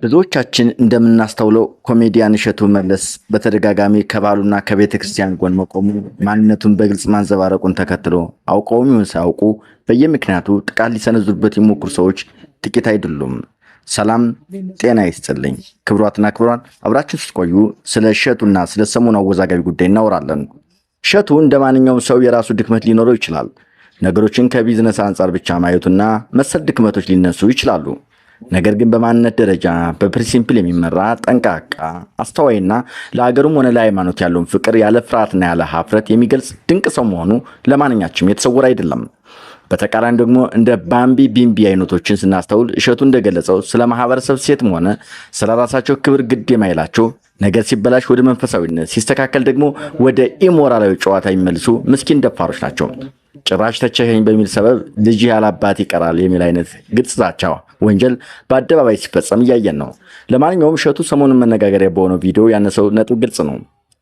ብዙዎቻችን እንደምናስተውለው ኮሜዲያን እሸቱ መለስ በተደጋጋሚ ከባሉና ከቤተክርስቲያን ጎን መቆሙ ማንነቱን በግልጽ ማንዘባረቁን ተከትሎ አውቀውም ይሁን ሳያውቁ በየምክንያቱ ጥቃት ሊሰነዝሩበት የሚሞክሩ ሰዎች ጥቂት አይደሉም። ሰላም ጤና ይስጥልኝ ክቡራትና ክቡራን፣ አብራችሁ ስትቆዩ ስለ እሸቱና ስለ ሰሞኑ አወዛጋቢ ጉዳይ እናወራለን። እሸቱ እንደማንኛውም ሰው የራሱ ድክመት ሊኖረው ይችላል። ነገሮችን ከቢዝነስ አንጻር ብቻ ማየቱና መሰል ድክመቶች ሊነሱ ይችላሉ። ነገር ግን በማንነት ደረጃ በፕሪንሲፕል የሚመራ ጠንቃቃ፣ አስተዋይና ለሀገሩም ሆነ ለሃይማኖት ያለውን ፍቅር ያለ ፍርሃትና ያለ ሀፍረት የሚገልጽ ድንቅ ሰው መሆኑ ለማንኛችም የተሰወረ አይደለም። በተቃራኒ ደግሞ እንደ ባምቢ ቢምቢ አይነቶችን ስናስተውል እሸቱ እንደገለጸው ስለ ማህበረሰብ ሴትም ሆነ ስለ ራሳቸው ክብር ግድ የማይላቸው፣ ነገር ሲበላሽ ወደ መንፈሳዊነት ሲስተካከል ደግሞ ወደ ኢሞራላዊ ጨዋታ የሚመልሱ ምስኪን ደፋሮች ናቸው። ጭራሽ ተቸኸኝ በሚል ሰበብ ልጅ ያላባት ይቀራል የሚል አይነት ግልጽ ዛቻ ወንጀል በአደባባይ ሲፈጸም እያየን ነው። ለማንኛውም እሸቱ ሰሞኑን መነጋገሪያ በሆነው ቪዲዮ ያነሰው ነጥብ ግልጽ ነው።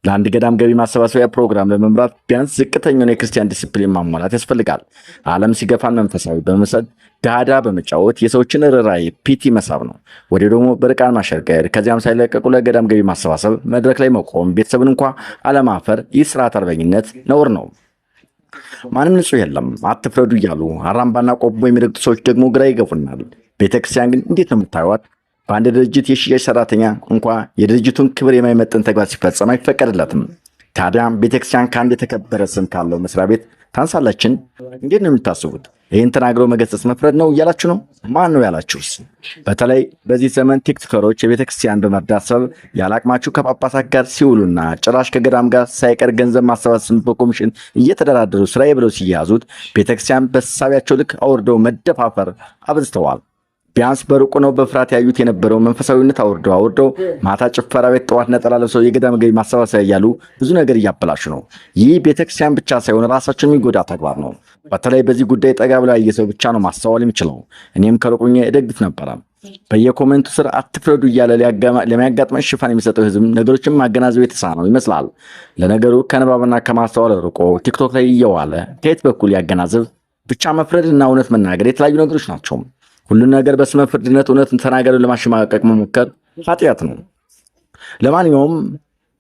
ለአንድ ገዳም ገቢ ማሰባሰቢያ ፕሮግራም ለመምራት ቢያንስ ዝቅተኛውን የክርስቲያን ዲሲፕሊን ማሟላት ያስፈልጋል። ዓለም ሲገፋን መንፈሳዊ በመምሰል ዳዳ በመጫወት የሰዎችን ርራይ ፒቲ መሳብ ነው። ወዲያው ደግሞ በርቃን ማሸርገር፣ ከዚያም ሳይለቀቁ ለገዳም ገቢ ማሰባሰብ መድረክ ላይ መቆም፣ ቤተሰብን እንኳ አለማፈር፣ ይህ ስርዓት አልበኝነት ነውር ነው። ማንም ንጹህ የለም አትፍረዱ እያሉ አራምባና ቆቦ የሚረግጡ ሰዎች ደግሞ ግራ ይገቡናል። ቤተክርስቲያን ግን እንዴት ነው የምታዩት? በአንድ ድርጅት የሽያጭ ሰራተኛ እንኳ የድርጅቱን ክብር የማይመጥን ተግባር ሲፈጸም አይፈቀድለትም። ታዲያም ቤተክርስቲያን ከአንድ የተከበረ ስም ካለው መስሪያ ቤት ታንሳላችን? እንዴት ነው የምታስቡት? ይህን ተናግሮ መገሰጽ መፍረድ ነው እያላችሁ ነው? ማን ነው ያላችሁስ? በተለይ በዚህ ዘመን ቲክቶከሮች የቤተክርስቲያን በመርዳት ሰበብ ያላቅማችሁ ከጳጳሳት ጋር ሲውሉና ጭራሽ ከገዳም ጋር ሳይቀር ገንዘብ ማሰባሰብ በኮሚሽን እየተደራደሩ ስራዬ ብለው ሲያዙት ቤተክርስቲያን በሳቢያቸው ልክ አውርደው መደፋፈር አብዝተዋል። ቢያንስ በሩቁ ነው በፍርሃት ያዩት የነበረው መንፈሳዊነት አውርደው ማታ ጭፈራ ቤት፣ ጠዋት ነጠላ ለብሰው የገዳም ገቢ ማሰባሰቢያ እያሉ ብዙ ነገር እያበላሹ ነው። ይህ ቤተክርስቲያን ብቻ ሳይሆን ራሳቸውን የሚጎዳ ተግባር ነው። በተለይ በዚህ ጉዳይ ጠጋ ብላ ያየ ሰው ብቻ ነው ማስተዋል የሚችለው። እኔም ከሩቁኝ እደግፍ ነበረ። በየኮሜንቱ ስር አትፍረዱ እያለ ለሚያጋጥመን ሽፋን የሚሰጠው ህዝብ ነገሮችን ማገናዘብ የተሳነው ይመስላል። ለነገሩ ከንባብና ከማስተዋል ርቆ ቲክቶክ ላይ እየዋለ ከየት በኩል ያገናዘብ? ብቻ መፍረድና እውነት መናገር የተለያዩ ነገሮች ናቸው። ሁሉን ነገር በስመ ፍርድነት እውነትን ተናገረው ለማሸማቀቅ መሞከር ኃጢአት ነው። ለማንኛውም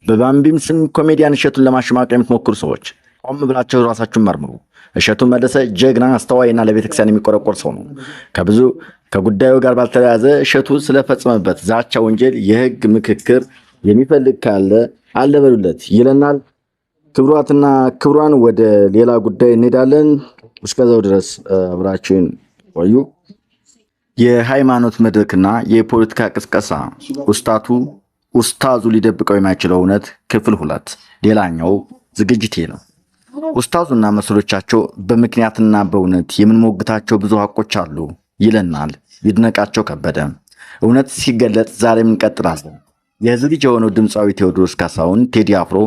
በባምቢም ስም ኮሜዲያን እሸቱን ለማሸማቀቅ የምትሞክሩ ሰዎች ቆም ብላችሁ ራሳችሁን መርምሩ። እሸቱ መለሰ ጀግና፣ አስተዋይና ለቤተክርስቲያን የሚቆረቆር ሰው ነው። ከጉዳዩ ጋር ባልተያያዘ እሸቱ ስለፈጸመበት ዛቻ ወንጀል የህግ ምክክር የሚፈልግ ካለ አለበሉለት ይለናል። ክቡራትና ክቡራን፣ ወደ ሌላ ጉዳይ እንሄዳለን። እስከዛው ድረስ አብራችሁን ቆዩ። የሃይማኖት መድረክና የፖለቲካ ቅስቀሳ ኡስታዙ ሊደብቀው የማይችለው እውነት ክፍል 2 ሌላኛው ዝግጅቴ ነው። ኡስታዙና መሰሎቻቸው በምክንያትና በእውነት የምንሞግታቸው ብዙ ሐቆች አሉ ይለናል ይድነቃቸው ከበደ። እውነት ሲገለጥ ዛሬም እንቀጥላለን። የህዝብ ልጅ የሆነው ድምፃዊ ቴዎድሮስ ካሳሁን ቴዲ አፍሮ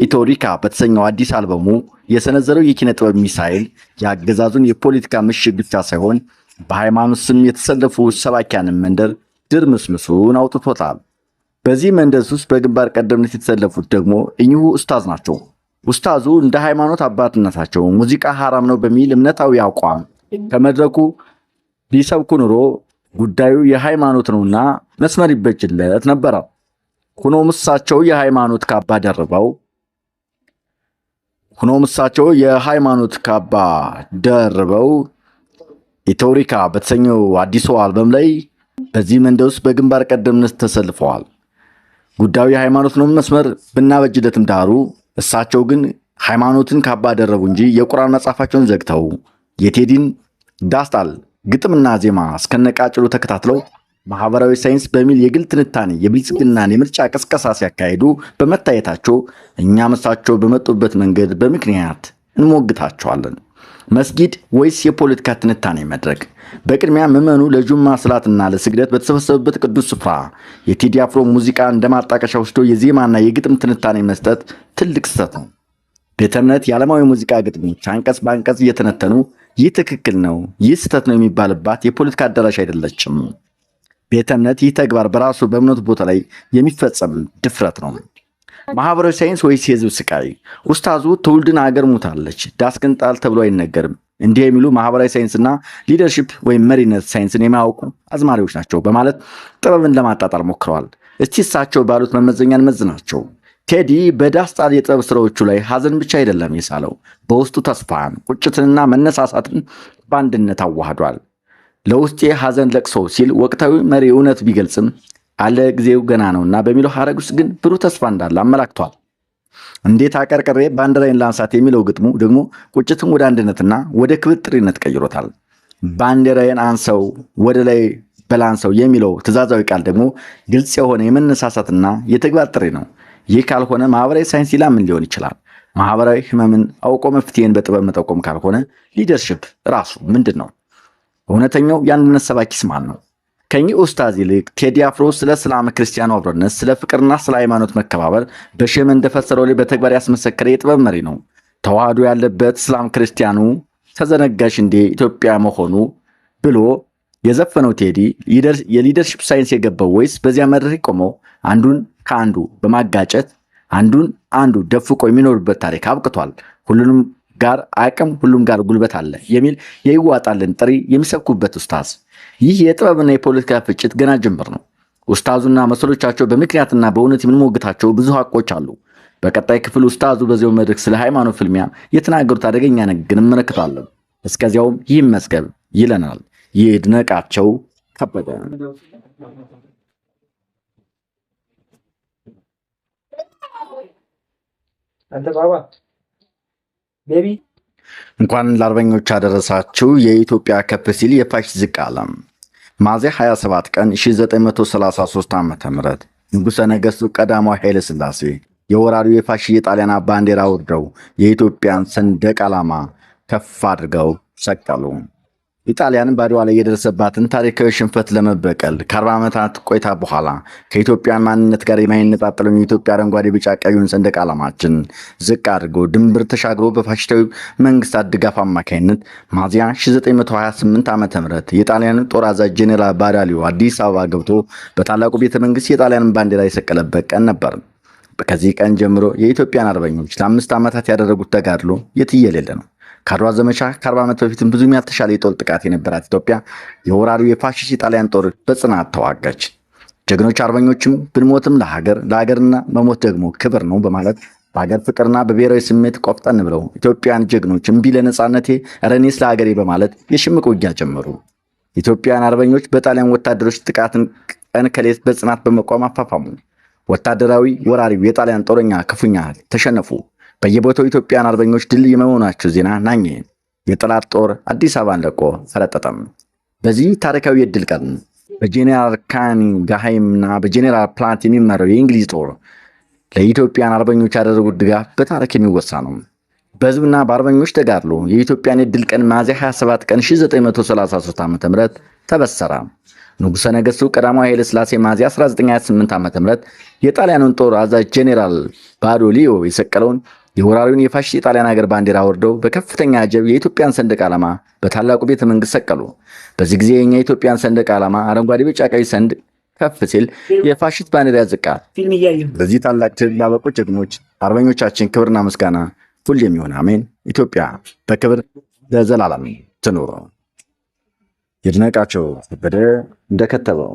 ኢትዮሪካ በተሰኘው አዲስ አልበሙ የሰነዘረው የኪነ ጥበብ ሚሳኤል የአገዛዙን የፖለቲካ ምሽግ ብቻ ሳይሆን በሃይማኖት ስም የተሰለፉ ሰባኪያንን መንደር ድርምስምሱን አውጥቶታል። በዚህ መንደር ውስጥ በግንባር ቀደምነት የተሰለፉት ደግሞ እኚሁ ኡስታዝ ናቸው። ኡስታዙ እንደ ሃይማኖት አባትነታቸው ሙዚቃ ሐራም ነው በሚል እምነታዊ አቋም ከመድረኩ ቢሰብኩ ኑሮ ጉዳዩ የሃይማኖት ነውና መስመር ይበጅለት ነበር። ሆኖም እሳቸው የሃይማኖት ካባ ደርበው ኢትዮሪካ በተሰኘው አዲሱ አልበም ላይ በዚህ መንደር ውስጥ በግንባር ቀደምነት ተሰልፈዋል። ጉዳዩ የሃይማኖት ነው መስመር ብናበጅለትም ዳሩ እሳቸው ግን ሃይማኖትን ካባ ደረቡ እንጂ የቁርአን መጽሐፋቸውን ዘግተው የቴዲን ዳስታል ግጥምና ዜማ እስከነቃጭሉ ተከታትለው ማህበራዊ ሳይንስ በሚል የግል ትንታኔ የብልጽግናን የምርጫ ቅስቀሳ ሲያካሂዱ በመታየታቸው እኛም እሳቸው በመጡበት መንገድ በምክንያት እንሞግታቸዋለን። መስጊድ ወይስ የፖለቲካ ትንታኔ መድረክ? በቅድሚያ ምዕመኑ ለጁማ ሰላትና ለስግደት በተሰበሰበበት ቅዱስ ስፍራ የቴዲ አፍሮ ሙዚቃ እንደማጣቀሻ ወስዶ የዜማና የግጥም ትንታኔ መስጠት ትልቅ ስህተት ነው። ቤተ እምነት የዓለማዊ ሙዚቃ ግጥሞች አንቀጽ በአንቀጽ እየተነተኑ ይህ ትክክል ነው፣ ይህ ስህተት ነው የሚባልባት የፖለቲካ አዳራሽ አይደለችም። ቤተ እምነት ይህ ተግባር በራሱ በእምነቱ ቦታ ላይ የሚፈጸም ድፍረት ነው። ማህበራዊ ሳይንስ ወይስ የህዝብ ስቃይ? ኡስታዙ ትውልድን አገር ሙታለች ዳስ ግን ጣል ተብሎ አይነገርም እንዲህ የሚሉ ማህበራዊ ሳይንስና ሊደርሺፕ ወይም መሪነት ሳይንስን የማያውቁ አዝማሪዎች ናቸው በማለት ጥበብን ለማጣጣል ሞክረዋል። እስቲ እሳቸው ባሉት መመዘኛ እንመዝናቸው። ቴዲ በዳስጣል የጥበብ ስራዎቹ ላይ ሀዘን ብቻ አይደለም የሳለው፣ በውስጡ ተስፋን፣ ቁጭትንና መነሳሳትን በአንድነት አዋህዷል። ለውስጤ ሀዘን ለቅሶ ሲል ወቅታዊ መሪ እውነት ቢገልጽም አለ ጊዜው ገና ነውና በሚለው ሐረግ ውስጥ ግን ብሩህ ተስፋ እንዳለ አመላክቷል። እንዴት አቀርቅሬ ባንዲራዬን ላንሳት የሚለው ግጥሙ ደግሞ ቁጭትን ወደ አንድነትና ወደ ክብር ጥሪነት ቀይሮታል። ባንዲራዬን አንሰው ወደ ላይ በላንሰው የሚለው ትእዛዛዊ ቃል ደግሞ ግልጽ የሆነ የመነሳሳትና የተግባር ጥሪ ነው። ይህ ካልሆነ ማህበራዊ ሳይንስ ሌላ ምን ሊሆን ይችላል? ማህበራዊ ህመምን አውቆ መፍትሄን በጥበብ መጠቆም ካልሆነ ሊደርሺፕ ራሱ ምንድን ነው? እውነተኛው የአንድነት ሰባኪስ ማን ነው? ከኚህ ኡስታዝ ይልቅ ቴዲ አፍሮ ስለ እስላም ክርስቲያኑ አብሮነት፣ ስለ ፍቅርና ስለ ሃይማኖት መከባበር በሸም እንደፈሰረው ላይ በተግባር ያስመሰከረ የጥበብ መሪ ነው። ተዋህዶ ያለበት እስላም ክርስቲያኑ ተዘነጋሽ እንዴ ኢትዮጵያ መሆኑ ብሎ የዘፈነው ቴዲ የሊደርሺፕ ሳይንስ የገባው ወይስ በዚያ መድረክ ቆመው አንዱን ከአንዱ በማጋጨት አንዱ ደፍቆ የሚኖርበት ታሪክ አብቅቷል። ሁሉንም ጋር አቅም፣ ሁሉም ጋር ጉልበት አለ የሚል የይዋጣልን ጥሪ የሚሰብኩበት ኡስታዝ። ይህ የጥበብና የፖለቲካ ፍጭት ገና ጅምር ነው። ኡስታዙና መሰሎቻቸው በምክንያትና በእውነት የምንሞግታቸው ብዙ ሀቆች አሉ። በቀጣይ ክፍል ኡስታዙ በዚያው መድረክ ስለ ሃይማኖት ፍልሚያ የተናገሩት አደገኛ ንግግር እንመለከታለን። እስከዚያውም ይህም መዝገብ ይለናል ይድነቃቸው ከበደ። እንኳን ለአርበኞች አደረሳችሁ። የኢትዮጵያ ከፍ ሲል የፋሽስት ዝቅ አለም። ሚያዝያ 27 ቀን 1933 ዓ.ም ንጉሠ ነገሥቱ ቀዳማዊ ኃይለ ሥላሴ የወራሪው የፋሽስት የጣሊያን ባንዲራ አውርደው የኢትዮጵያን ሰንደቅ ዓላማ ከፍ አድርገው ሰቀሉ። ኢጣሊያን በአድዋ ላይ የደረሰባትን ታሪካዊ ሽንፈት ለመበቀል ከ40 ዓመታት ቆይታ በኋላ ከኢትዮጵያ ማንነት ጋር የማይነጣጠለውን የኢትዮጵያ አረንጓዴ፣ ቢጫ፣ ቀዩን ሰንደቅ ዓላማችን ዝቅ አድርጎ ድንበር ተሻግሮ በፋሽስታዊ መንግስታት ድጋፍ አማካይነት ሚያዝያ 1928 ዓ.ም የጣሊያን ጦር አዛዥ ጄኔራል ባዳሊዮ አዲስ አበባ ገብቶ በታላቁ ቤተ መንግስት የጣሊያንን ባንዲራ የሰቀለበት ቀን ነበር። ከዚህ ቀን ጀምሮ የኢትዮጵያን አርበኞች ለ5 ዓመታት ያደረጉት ተጋድሎ የትየሌለ ነው። ከአድዋ ዘመቻ ከ40 ዓመት በፊትም ብዙም ያልተሻለ የጦር ጥቃት የነበራት ኢትዮጵያ የወራሪው የፋሽስት የጣሊያን ጦር በጽናት ተዋጋች። ጀግኖች አርበኞችም ብንሞትም ለሀገርና መሞት ደግሞ ክብር ነው በማለት በሀገር ፍቅርና በብሔራዊ ስሜት ቆፍጠን ብለው ኢትዮጵያን ጀግኖች እምቢ ለነጻነቴ ኧረ እኔስ ለሀገሬ በማለት የሽምቅ ውጊያ ጀመሩ። ኢትዮጵያን አርበኞች በጣሊያን ወታደሮች ጥቃትን ቀን ከሌት በጽናት በመቋም አፋፋሙ። ወታደራዊ ወራሪው የጣሊያን ጦረኛ ክፉኛ ተሸነፉ። በየቦታው ኢትዮጵያን አርበኞች ድል የመሆናቸው ዜና ናኘ። የጠላት ጦር አዲስ አበባን ለቆ ፈረጠጠም። በዚህ ታሪካዊ የድል ቀን በጄኔራል ካኒንግሃምና በጄኔራል ፕላንት የሚመራው የእንግሊዝ ጦር ለኢትዮጵያን አርበኞች ያደረጉት ድጋፍ በታሪክ የሚወሳ ነው። በህዝብና በአርበኞች ተጋድሎ የኢትዮጵያን የድል ቀን ሚያዝያ 27 ቀን 1933 ዓ.ም ተበሰረ። ንጉሠ ነገሥቱ ቀዳማዊ ኃይለ ሥላሴ ሚያዝያ 1928 ዓ.ም የጣሊያኑን ጦር አዛዥ ጄኔራል ባዶሊዮ የሰቀለውን የወራሪውን የፋሽስት የጣሊያን ሀገር ባንዲራ ወርደው በከፍተኛ አጀብ የኢትዮጵያን ሰንደቅ ዓላማ በታላቁ ቤተ መንግስት ሰቀሉ። በዚህ ጊዜ የኛ የኢትዮጵያን ሰንደቅ ዓላማ አረንጓዴ፣ ቢጫ፣ ቀይ ሰንድ ከፍ ሲል የፋሽስት ባንዲራ ያዘቃል። በዚህ ታላቅ ድል ላበቁ ጀግኖች አርበኞቻችን ክብርና ምስጋና ሁሌም ይሁን፣ አሜን። ኢትዮጵያ በክብር ለዘላለም ትኑር። ይድነቃቸው ከበደ እንደከተበው